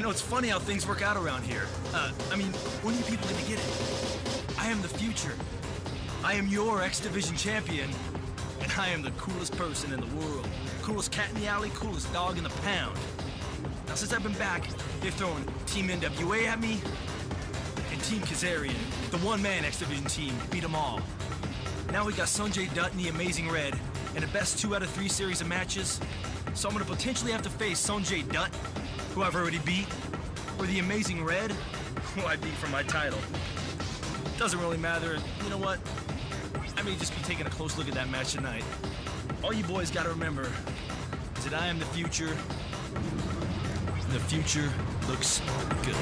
know, it's funny how things work out around here. I mean, when are you people gonna get it? I am the future. I am your X Division champion, and I am the coolest person in the world. Coolest cat in the alley, coolest dog in the pound. Now, since I've been back, they've thrown Team NWA at me, and Team Kazarian, the one-man X Division team, beat them all. Now we got Sonjay, Dutt, and the Amazing Red, in a best 2 out of 3 series of matches. So I'm gonna potentially have to face Sonjay Dutt, who I've already beat, or the Amazing Red, who I beat for my title. Doesn't really matter. You know what? I may just be taking a close look at that match tonight. All you boys gotta remember is that I am the future. The future looks good.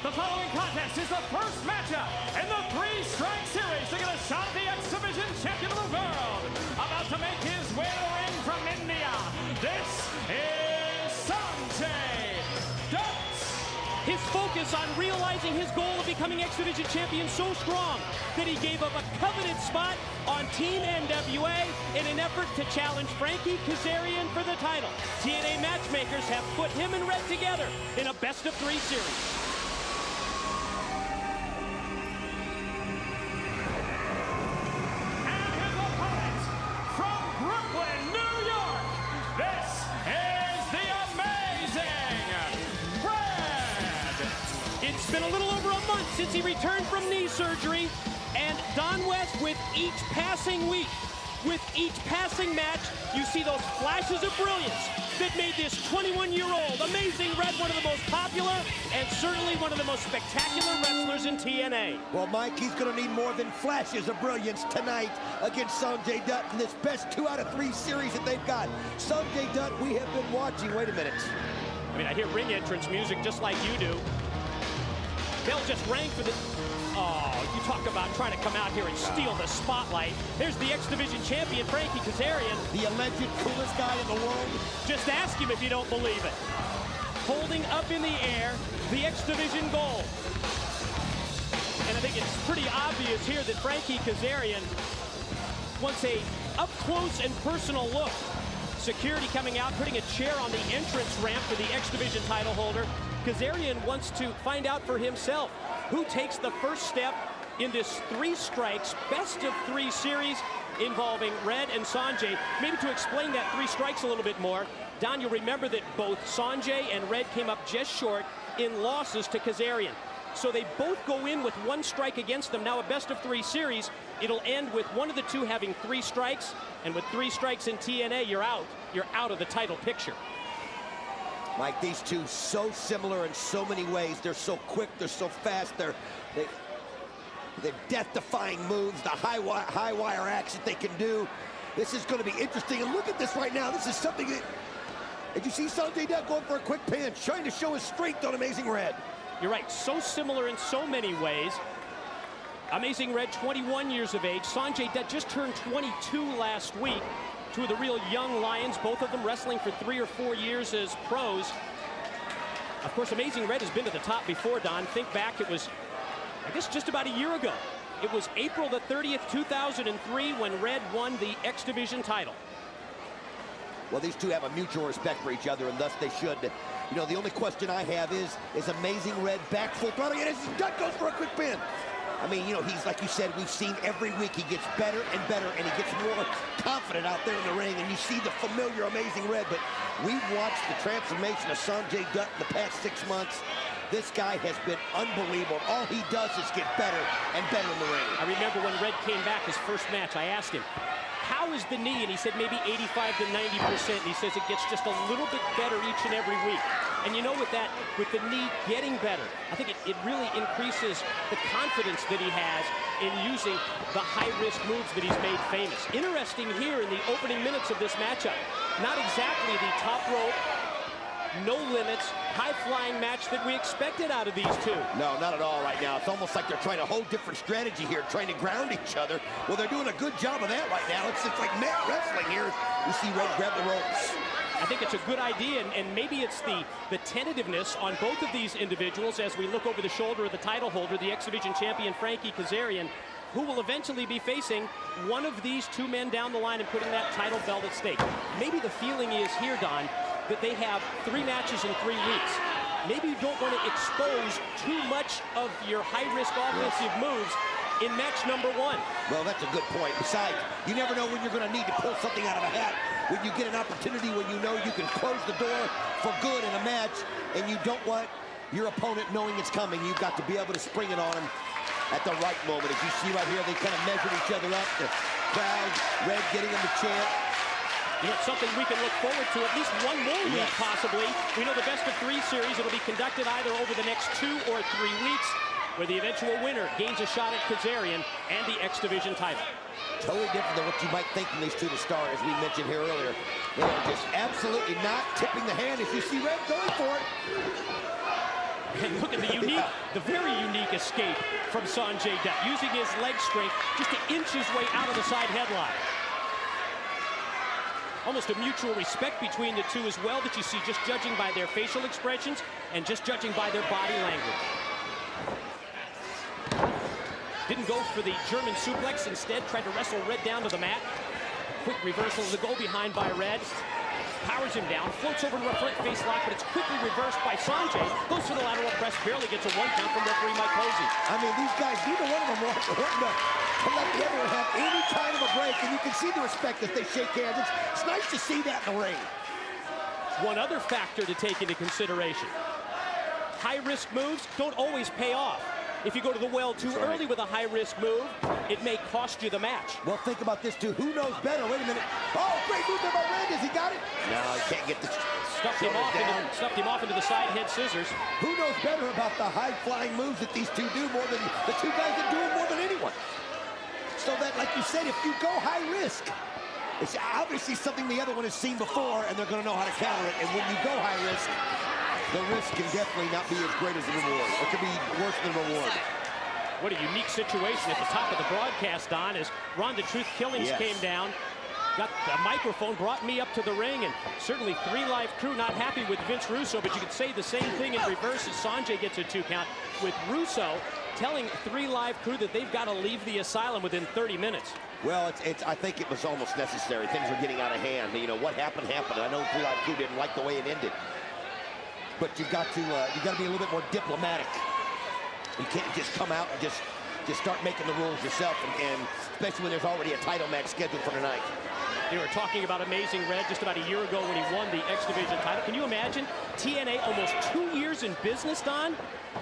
The following contest is the first matchup in the 3-strike series to get a shot at the X Division champion of the world. About to make his way to the ring from India, this is Sonjay Dutt. His focus on realizing his goal of becoming X Division champion so strong that he gave up a coveted spot on Team NWA in an effort to challenge Frankie Kazarian for the title. TNA matchmakers have put him and Red together in a best-of-3 series. It's been a little over a month since he returned from knee surgery, and Don West, with each passing week, with each passing match, you see those flashes of brilliance that made this 21-year-old Amazing Red one of the most popular and certainly one of the most spectacular wrestlers in TNA. Well, Mike, he's going to need more than flashes of brilliance tonight against Sonjay Dutt in this best 2 out of 3 series that they've got. Sonjay Dutt, we have been watching. Wait a minute. I mean, I hear ring entrance music just like you do. They'll just rang for the... Oh, you talk about trying to come out here and steal the spotlight. There's the X Division champion, Frankie Kazarian. The alleged coolest guy in the world. Just ask him if you don't believe it. Holding up in the air the X Division gold. And I think it's pretty obvious here that Frankie Kazarian wants a up-close and personal look. Security coming out, putting a chair on the entrance ramp for the X Division title holder. Kazarian wants to find out for himself who takes the first step in this 3 strikes, best-of-3 series involving Red and Sonjay. Maybe to explain that 3 strikes a little bit more, Don, you'll remember that both Sonjay and Red came up just short in losses to Kazarian. So they both go in with 1 strike against them. Now a best-of-3 series, it'll end with one of the two having 3 strikes, and with 3 strikes in TNA, you're out. You're out of the title picture. Mike, these two so similar in so many ways. They're so quick, they're so fast, they're death-defying moves, the high wire action they can do. This is going to be interesting. And look at this right now. This is something that... Did you see Sonjay Dutt going for a quick pinch, trying to show his strength on Amazing Red? You're right, so similar in so many ways. Amazing Red, 21 years of age. Sonjay Dutt just turned 22 last week. 2 of the real young lions, both of them wrestling for 3 or 4 years as pros. Of course, Amazing Red has been to the top before, Don. Think back, it was, I guess, just about a year ago. It was April the 30th, 2003, when Red won the X Division title. Well, these two have a mutual respect for each other, and thus they should. You know, the only question I have is Amazing Red back full throttle? And as Dutt goes for a quick pin. I mean, you know, he's, like you said, we've seen every week he gets better and better, and he gets more confident out there in the ring, and you see the familiar Amazing Red, but we've watched the transformation of Sonjay Dutt in the past 6 months This guy has been unbelievable. All he does is get better and better in the ring. I remember when Red came back his first match, I asked him, how is the knee? And he said maybe 85 to 90%. And he says it gets just a little bit better each and every week. And you know, with the knee getting better, I think it really increases the confidence that he has in using the high-risk moves that he's made famous. Interesting here in the opening minutes of this matchup. Not exactly the top rope, no limits, high-flying match that we expected out of these two. No, not at all right now. It's almost like they're trying a whole different strategy here, trying to ground each other. Well, they're doing a good job of that right now. It's like mat wrestling here. You see Red grab the ropes. I think it's a good idea, and maybe it's the tentativeness on both of these individuals as we look over the shoulder of the title holder, the X-Division champion Frankie Kazarian, who will eventually be facing one of these two men down the line and putting that title belt at stake. Maybe the feeling is here, Don, that they have 3 matches in 3 weeks. Maybe you don't want to expose too much of your high-risk offensive moves in match number 1. Well, that's a good point. Besides, you never know when you're going to need to pull something out of a hat. When you get an opportunity when you know you can close the door for good in a match, and you don't want your opponent knowing it's coming. You've got to be able to spring it on them at the right moment. As you see right here, they kind of measured each other up. The crowd, Red getting them to chant. You know, it's something we can look forward to at least one more week, possibly. We know the best-of-3 series. It'll be conducted either over the next 2 or 3 weeks, where the eventual winner gains a shot at Kazarian and the X-Division title. Totally different than what you might think from these two to start, as we mentioned here earlier. They are just absolutely not tipping the hand as you see Red going for it. And look at the unique, the very unique escape from Sonjay Dutt, using his leg strength just to inch his way out of the side headlock. Almost a mutual respect between the two as well that you see, just judging by their facial expressions and just judging by their body language. Didn't go for the German suplex, instead tried to wrestle Red down to the mat. Quick reversal of the go behind by Red. Powers him down, floats over to a front face lock, but it's quickly reversed by Sonjay. Goes for the lateral press, barely gets a 1 count from referee Mike Posey. I mean, these guys, neither one of them want to let the other one have any kind of a break, and you can see the respect as they shake hands. It's nice to see that in the ring. One other factor to take into consideration. High-risk moves don't always pay off. If you go to the well too early with a high-risk move, it may cost you the match. Well, think about this, too. Who knows better? Wait a minute. Oh, great move by Red. Has he got it? No, he can't get the... Stuffed him off into the side head scissors. Who knows better about the high-flying moves that these two do more than the two guys that do it more than anyone? So that, like you said, if you go high-risk, it's obviously something the other one has seen before, and they're going to know how to counter it. And when you go high-risk, the risk can definitely not be as great as the reward. It could be worse than reward. What a unique situation at the top of the broadcast, Don, as Ronda Truth Killings came down. Got the microphone, brought me up to the ring, and certainly 3 Live Crew not happy with Vince Russo, but you could say the same thing in reverse as Sonjay gets a 2 count, with Russo telling 3 Live Crew that they've got to leave the asylum within 30 minutes. Well, I think it was almost necessary. Things were getting out of hand. You know, what happened. I know 3 Live Crew didn't like the way it ended. But you got to be a little bit more diplomatic. You can't just come out and just start making the rules yourself, and especially when there's already a title match scheduled for tonight. They were talking about Amazing Red just about a year ago when he won the X-Division title. Can you imagine? TNA almost 2 years in business, Don?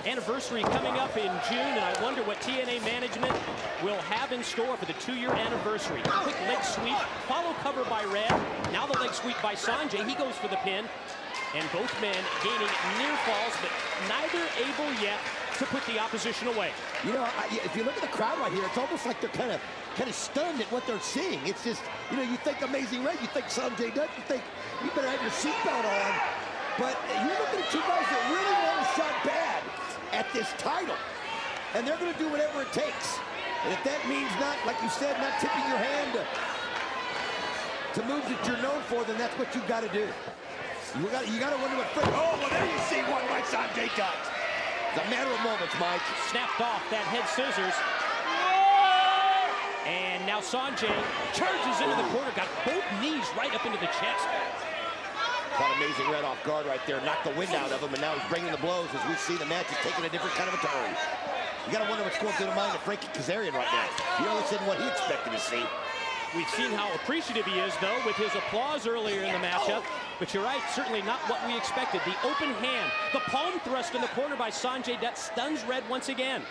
Anniversary coming up in June, and I wonder what TNA management will have in store for the 2-year anniversary. Quick leg sweep, follow cover by Red. Now the leg sweep by Sonjay. He goes for the pin. And both men gaining near falls, but neither able yet to put the opposition away. You know, if you look at the crowd right here, it's almost like they're kind of stunned at what they're seeing. It's just, you know, you think Amazing Red, you think Sonjay Dutt, you think you better have your seatbelt on. But you're looking at 2 guys that really want a shot bad at this title. And they're going to do whatever it takes. And if that means not, like you said, not tipping your hand to moves that you're known for, then that's what you've got to do. You got to wonder what... Oh, well, there you see one by Sonjay Dutt. It's a matter of moments, Mike. Snapped off that head scissors. And now Sonjay charges into the corner, got both knees right up into the chest. Caught Amazing Red off guard right there, knocked the wind out of him, and now he's bringing the blows as we see the match is taking a different kind of a turn. You got to wonder what's going through the mind of Frankie Kazarian right now. You know, this isn't what he expected to see. We've seen how appreciative he is, though, with his applause earlier in the matchup. But you're right, certainly not what we expected. The open hand, the palm thrust in the corner by Sonjay Dutt stuns Red once again.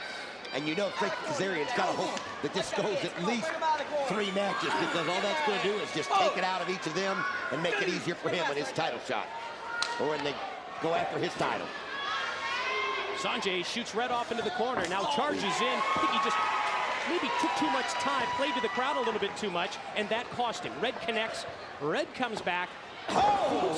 And you know Frankie Kazarian's got to hope that this goes at least 3 matches, because all that's going to do is just take it out of each of them and make it easier for him in his title shot, or when they go after his title. Sonjay shoots Red off into the corner, now charges in. I think he just maybe took too much time, played to the crowd a little bit too much, and that cost him. Red connects, Red comes back. Oh!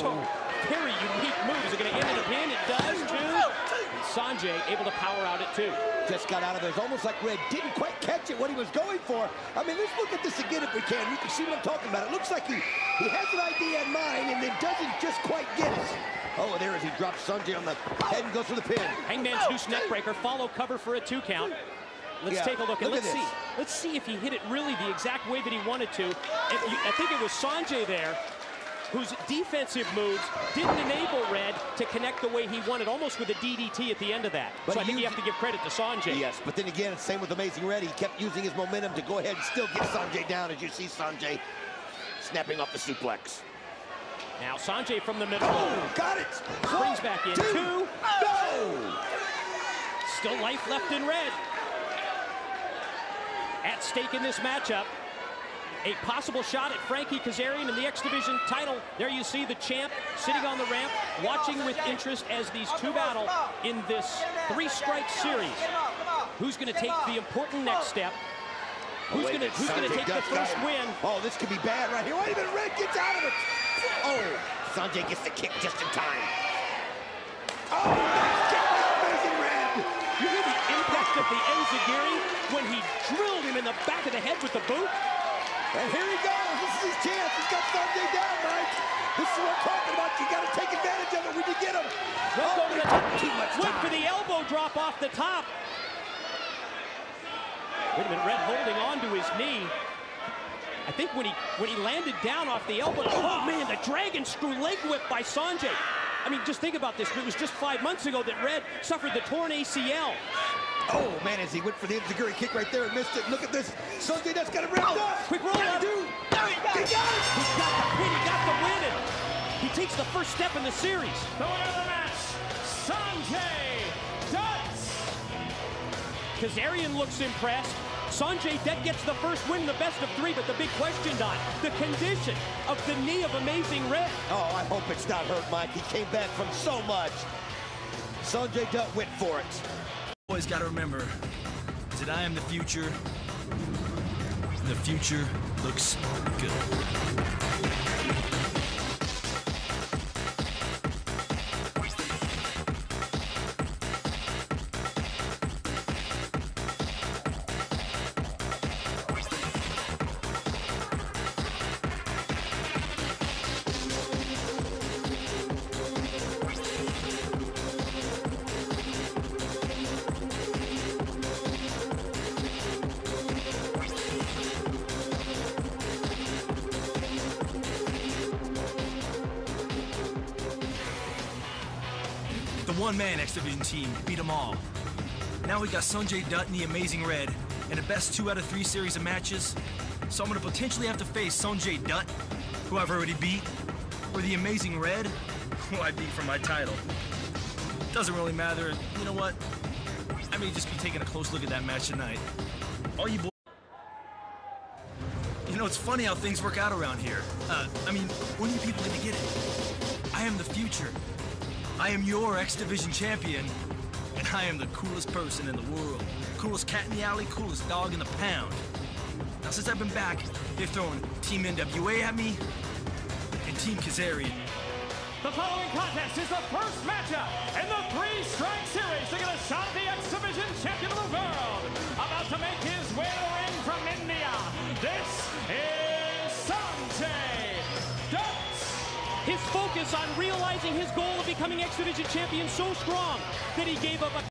Very unique move. Is it going to end in a pin? It does, too. And Sonjay able to power out at 2. Just got out of there. It's almost like Red didn't quite catch it, what he was going for. I mean, let's look at this again if we can. You can see what I'm talking about. It looks like he has an idea in mind and then doesn't just quite get it. Oh, there as he drops Sonjay on the head and goes for the pin. Hangman's noose neckbreaker, follow cover for a 2 count. Let's take a look, and let's see. Let's see if he hit it really the exact way that he wanted to. I think it was Sonjay there whose defensive moves didn't enable Red to connect the way he wanted, almost with a DDT at the end of that. But so I think you have to give credit to Sonjay. Yes, but then again, same with Amazing Red. He kept using his momentum to go ahead and still get Sonjay down, as you see Sonjay snapping off the suplex. Now Sonjay from the middle. Oh, got it! Brings back in 2. No! Still life left in Red. At stake in this matchup, a possible shot at Frankie Kazarian in the X Division title. There you see the champ sitting on the ramp, watching with interest as these 2 battle in this 3-strike series. Who's going to take the important next step? Who's going to take the first win? Oh, this could be bad right here. Wait a minute, Red gets out of it. Oh, Sonjay gets the kick just in time. Oh, kick by Amazing Red. You hear the impact of the enziguri when he drilled him in the back of the head with the boot? And here he goes. This is his chance. He's got Sonjay down, Mike. This is what I'm talking about. You got to take advantage of it when you get him. Let's go to the top. Too much time. Went for the elbow drop off the top. Wait a minute, Red holding on to his knee. I think when he landed down off the elbow, oh man, the dragon screw leg whip by Sonjay. I mean, just think about this. It was just 5 months ago that Red suffered the torn ACL. Oh, man, as he went for the enziguri kick right there and missed it. Look at this. Sonjay Dutt's got it wrapped up. Quick roll up. He got it. He got the pin. He got the win. And he takes the first step in the series. The winner of the match, Sonjay Dutt. Kazarian looks impressed. Sonjay Dutt gets the first win in the best of 3, but the big question, Don, the condition of the knee of Amazing Red. Oh, I hope it's not hurt, Mike. He came back from so much. Sonjay Dutt went for it. Always got to remember that I am the future. The future looks good. The one-man X Division team beat them all. Now we got Sonjay Dutt and the Amazing Red in a best 2 out of 3 series of matches. So I'm gonna potentially have to face Sonjay Dutt, who I've already beat, or the Amazing Red, who I beat for my title. Doesn't really matter. You know what? I may just be taking a close look at that match tonight. All you boys. You know, it's funny how things work out around here. I mean, when are you people gonna get it? I am the future. I am your X Division champion, and I am the coolest person in the world. Coolest cat in the alley, coolest dog in the pound. Now, since I've been back, they've thrown Team NWA at me and Team Kazarian. The following contest is the first matchup in the 3-strike series to get a shot at the X Division champion of the world. About to make his way to the ring from India, this is Sonjay Dutt. His focus on realizing his goal of becoming X Division champion so strong that he gave up a